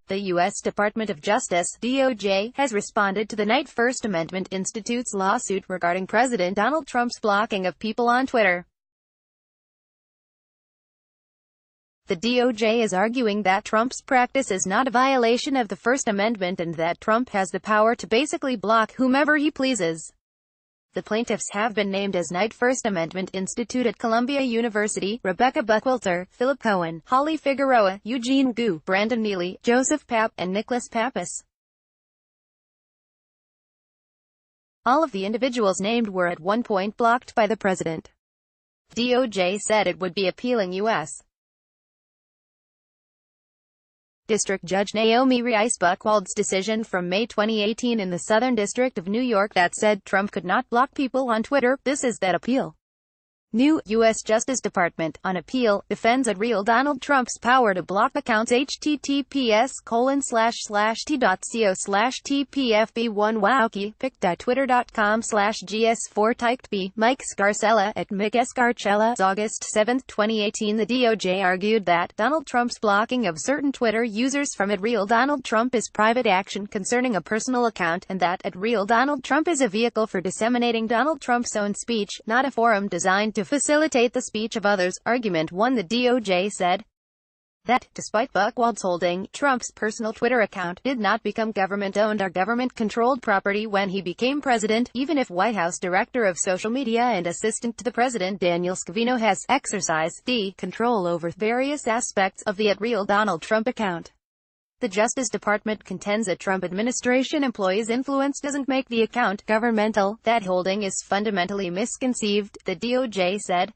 The U.S. Department of Justice, DOJ, has responded to the First Amendment Institute's lawsuit regarding President Donald Trump's blocking of people on Twitter. The DOJ is arguing that Trump's practice is not a violation of the First Amendment and that Trump has the power to basically block whomever he pleases. The plaintiffs have been named as First Amendment Institute at Columbia University: Rebecca Buckwalter, Philip Cohen, Holly Figueroa, Eugene Gu, Brandon Neely, Joseph Papp, and Nicholas Pappas. All of the individuals named were at one point blocked by the president. DOJ said it would be appealing U.S. District Judge Naomi Rice Buchwald's decision from May 2018 in the Southern District of New York that said Trump could not block people on Twitter. This is that appeal. New U.S. Justice Department, on appeal, defends Donald Trump's power to block accounts. https://t.co/tpfb1wowkey pic.twitter.com/gs4typed Mike Scarcella at Mick Scarcella. August 7, 2018. The DOJ argued that Donald Trump's blocking of certain Twitter users from @RealDonaldTrump Trump is private action concerning a personal account, and that @RealDonaldTrump Trump is a vehicle for disseminating Donald Trump's own speech, not a forum designed to facilitate the speech of others. Argument 1. The DOJ said that, despite Buchwald's holding, Trump's personal Twitter account did not become government-owned or government-controlled property when he became president, even if White House Director of Social Media and Assistant to the President Daniel Scavino has exercised control over various aspects of the @RealDonaldTrump Trump account. The Justice Department contends that Trump administration employees' influence doesn't make the account governmental. That holding is fundamentally misconceived, the DOJ said.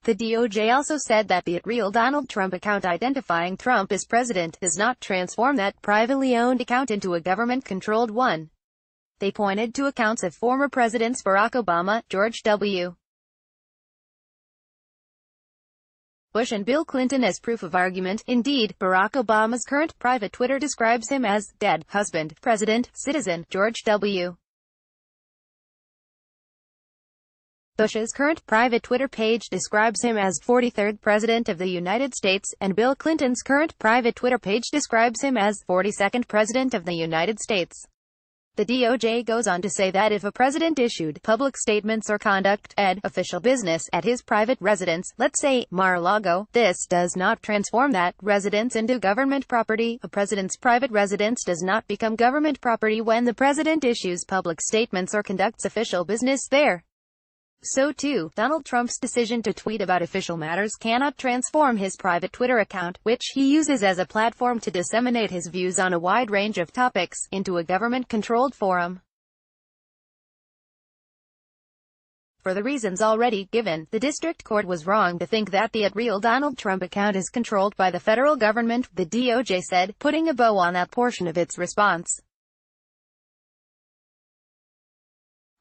The DOJ also said that the @RealDonaldTrump Trump account identifying Trump as president does not transform that privately owned account into a government-controlled one. They pointed to accounts of former presidents Barack Obama, George W. Bush and Bill Clinton as proof of argument. Indeed, Barack Obama's current private Twitter describes him as dead husband, president, citizen, George W. Bush's current private Twitter page describes him as 43rd President of the United States, and Bill Clinton's current private Twitter page describes him as 42nd President of the United States. The DOJ goes on to say that if a president issued public statements or conducted official business at his private residence, let's say Mar-a-Lago, this does not transform that residence into government property. A president's private residence does not become government property when the president issues public statements or conducts official business there. So too, Donald Trump's decision to tweet about official matters cannot transform his private Twitter account, which he uses as a platform to disseminate his views on a wide range of topics, into a government-controlled forum. For the reasons already given, the district court was wrong to think that the @RealDonaldTrump Trump account is controlled by the federal government, the DOJ said, putting a bow on that portion of its response.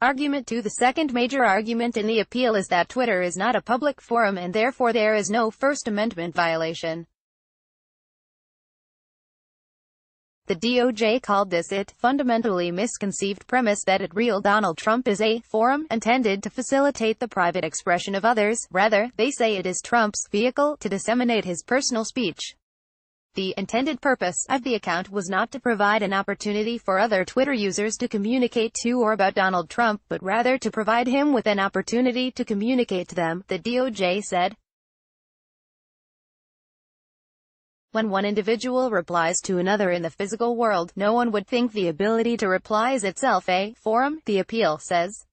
Argument 2. The second major argument in the appeal is that Twitter is not a public forum and therefore there is no First Amendment violation. The DOJ called this fundamentally misconceived premise that @RealDonaldTrump Trump is a forum intended to facilitate the private expression of others. Rather, they say it is Trump's vehicle to disseminate his personal speech. The intended purpose of the account was not to provide an opportunity for other Twitter users to communicate to or about Donald Trump, but rather to provide him with an opportunity to communicate to them, the DOJ said. When one individual replies to another in the physical world, no one would think the ability to reply is itself a forum, the appeal says.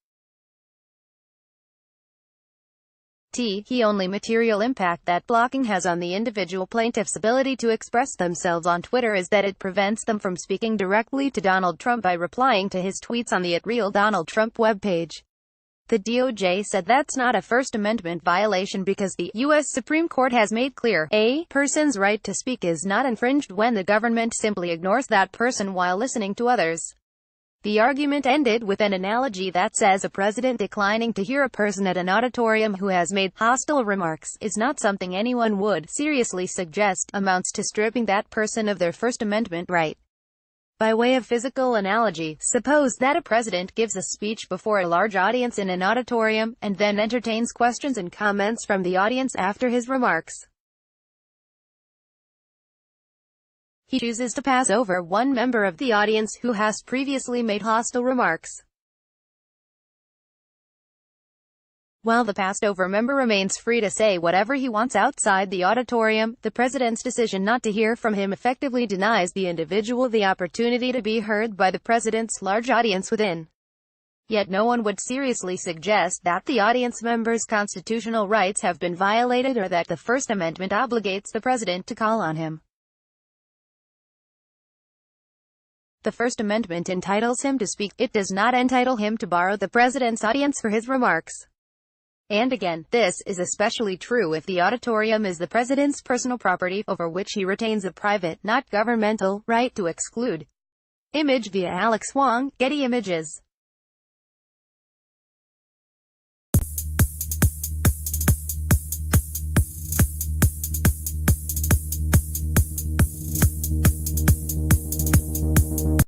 The only material impact that blocking has on the individual plaintiff's ability to express themselves on Twitter is that it prevents them from speaking directly to Donald Trump by replying to his tweets on the @RealDonaldTrump Trump webpage. The DOJ said that's not a First Amendment violation because the U.S. Supreme Court has made clear a person's right to speak is not infringed when the government simply ignores that person while listening to others. The argument ended with an analogy that says a president declining to hear a person at an auditorium who has made hostile remarks is not something anyone would seriously suggest amounts to stripping that person of their First Amendment right. By way of physical analogy, suppose that a president gives a speech before a large audience in an auditorium, and then entertains questions and comments from the audience after his remarks. he chooses to pass over one member of the audience who has previously made hostile remarks. While the passed-over member remains free to say whatever he wants outside the auditorium, the president's decision not to hear from him effectively denies the individual the opportunity to be heard by the president's large audience within. Yet no one would seriously suggest that the audience member's constitutional rights have been violated or that the First Amendment obligates the president to call on him. The First Amendment entitles him to speak. It does not entitle him to borrow the president's audience for his remarks. And again, this is especially true if the auditorium is the president's personal property, over which he retains a private, not governmental, right to exclude. Image via Alex Wong, Getty Images.